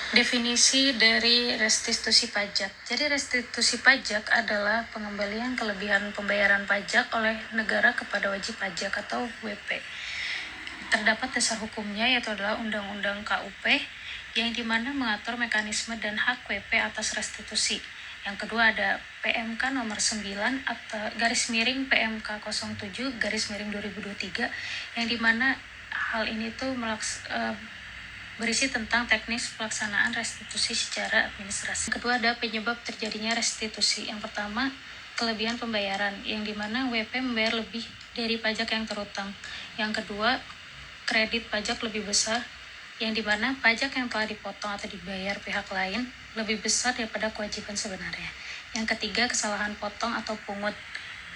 Definisi dari restitusi pajak. Jadi restitusi pajak adalah pengembalian kelebihan pembayaran pajak oleh negara kepada wajib pajak atau WP. Terdapat dasar hukumnya yaitu adalah Undang-Undang KUP yang dimana mengatur mekanisme dan hak WP atas restitusi. Yang kedua ada PMK nomor 9 atau garis miring PMK 07 garis miring 2023 yang dimana hal ini tuh berisi tentang teknis pelaksanaan restitusi secara administrasi. Kedua ada penyebab terjadinya restitusi. Yang pertama, kelebihan pembayaran, yang dimana WP membayar lebih dari pajak yang terutang. Yang kedua, kredit pajak lebih besar, yang dimana pajak yang telah dipotong atau dibayar pihak lain lebih besar daripada kewajiban sebenarnya. Yang ketiga, kesalahan potong atau pungut,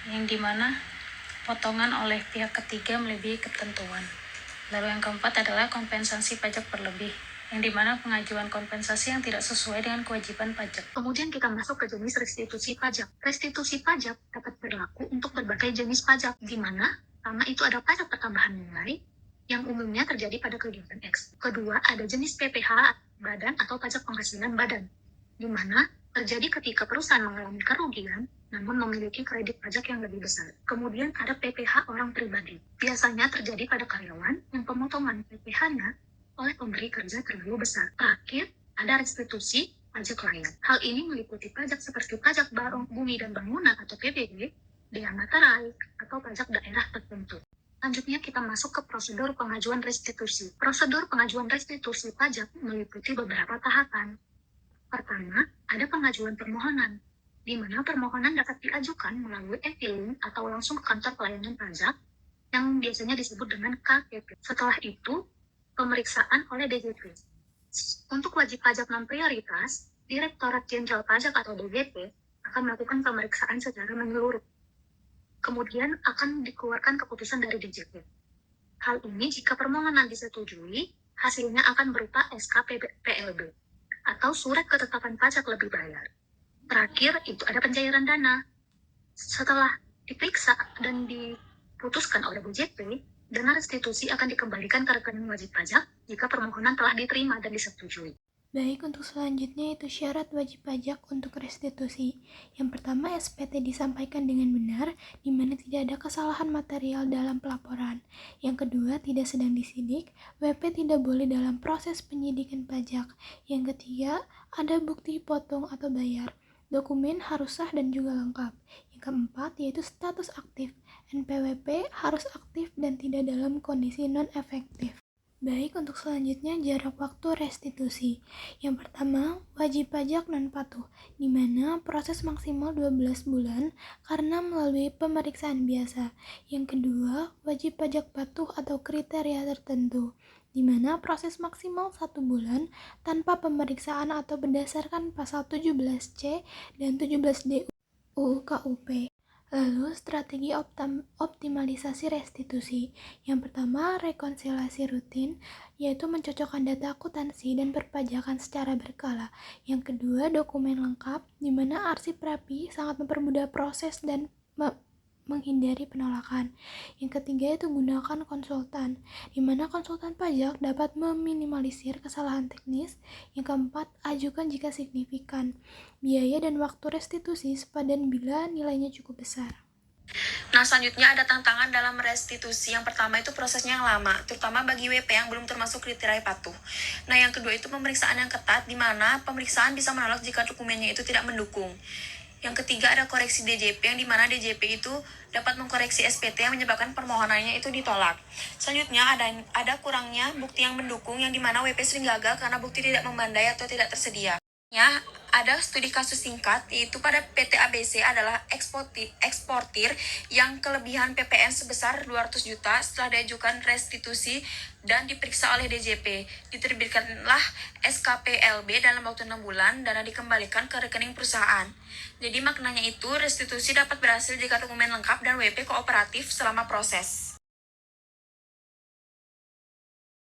yang dimana potongan oleh pihak ketiga melebihi ketentuan. Lalu yang keempat adalah kompensasi pajak berlebih, yang dimana pengajuan kompensasi yang tidak sesuai dengan kewajiban pajak. Kemudian kita masuk ke jenis restitusi pajak. Restitusi pajak dapat berlaku untuk berbagai jenis pajak, di mana pertama itu ada pajak pertambahan nilai, yang umumnya terjadi pada kegiatan X. Kedua, ada jenis PPh badan atau pajak penghasilan badan, di mana terjadi ketika perusahaan mengalami kerugian namun memiliki kredit pajak yang lebih besar. Kemudian ada PPh orang pribadi. Biasanya terjadi pada karyawan yang pemotongan PPh-nya oleh pemberi kerja terlalu besar. Terakhir, ada restitusi pajak lain. Hal ini meliputi pajak seperti pajak barang, bumi dan bangunan atau PBB, bea materai, atau pajak daerah tertentu. Selanjutnya kita masuk ke prosedur pengajuan restitusi. Prosedur pengajuan restitusi pajak meliputi beberapa tahapan. Pertama, ada pengajuan permohonan, di mana permohonan dapat diajukan melalui e-filing atau langsung ke kantor pelayanan pajak, yang biasanya disebut dengan KPP. Setelah itu, pemeriksaan oleh DJP. Untuk wajib pajak non-prioritas, Direktorat Jenderal Pajak atau DJP akan melakukan pemeriksaan secara menyeluruh. Kemudian akan dikeluarkan keputusan dari DJP. Hal ini jika permohonan disetujui, hasilnya akan berupa SK PLB atau surat ketetapan pajak lebih bayar. Terakhir, itu ada pencairan dana. Setelah diperiksa dan diputuskan oleh DJP, dana restitusi akan dikembalikan ke rekening wajib pajak jika permohonan telah diterima dan disetujui. Baik, untuk selanjutnya itu syarat wajib pajak untuk restitusi. Yang pertama, SPT disampaikan dengan benar, di mana tidak ada kesalahan material dalam pelaporan. Yang kedua, tidak sedang disidik, WP tidak boleh dalam proses penyidikan pajak. Yang ketiga, ada bukti potong atau bayar. Dokumen harus sah dan juga lengkap. Yang keempat, yaitu status aktif. NPWP harus aktif dan tidak dalam kondisi non-efektif. Baik, untuk selanjutnya jarak waktu restitusi. Yang pertama, wajib pajak non-patuh, di mana proses maksimal 12 bulan karena melalui pemeriksaan biasa. Yang kedua, wajib pajak patuh atau kriteria tertentu, di mana proses maksimal 1 bulan tanpa pemeriksaan atau berdasarkan pasal 17C dan 17D UU KUP. Lalu, strategi optimalisasi restitusi. Yang pertama, rekonsiliasi rutin, yaitu mencocokkan data akuntansi dan perpajakan secara berkala. Yang kedua, dokumen lengkap, di mana arsip rapi sangat mempermudah proses dan menghindari penolakan. Yang ketiga itu gunakan konsultan, di mana konsultan pajak dapat meminimalisir kesalahan teknis. Yang keempat, ajukan jika signifikan. Biaya dan waktu restitusi sepadan bila nilainya cukup besar. Nah, selanjutnya ada tantangan dalam restitusi. Yang pertama itu prosesnya yang lama, terutama bagi WP yang belum termasuk kriteria patuh. Nah, yang kedua itu pemeriksaan yang ketat, di mana pemeriksaan bisa menolak jika dokumennya itu tidak mendukung. Yang ketiga ada koreksi DJP, yang dimana DJP itu dapat mengkoreksi SPT yang menyebabkan permohonannya itu ditolak. Selanjutnya ada kurangnya bukti yang mendukung, yang dimana WP sering gagal karena bukti tidak membandai atau tidak tersedia. Ada studi kasus singkat, yaitu pada PT ABC adalah eksportir yang kelebihan PPN sebesar 200 juta setelah diajukan restitusi dan diperiksa oleh DJP. Diterbitkanlah SKPLB dalam waktu 6 bulan, dana dikembalikan ke rekening perusahaan. Jadi maknanya itu restitusi dapat berhasil jika dokumen lengkap dan WP kooperatif selama proses.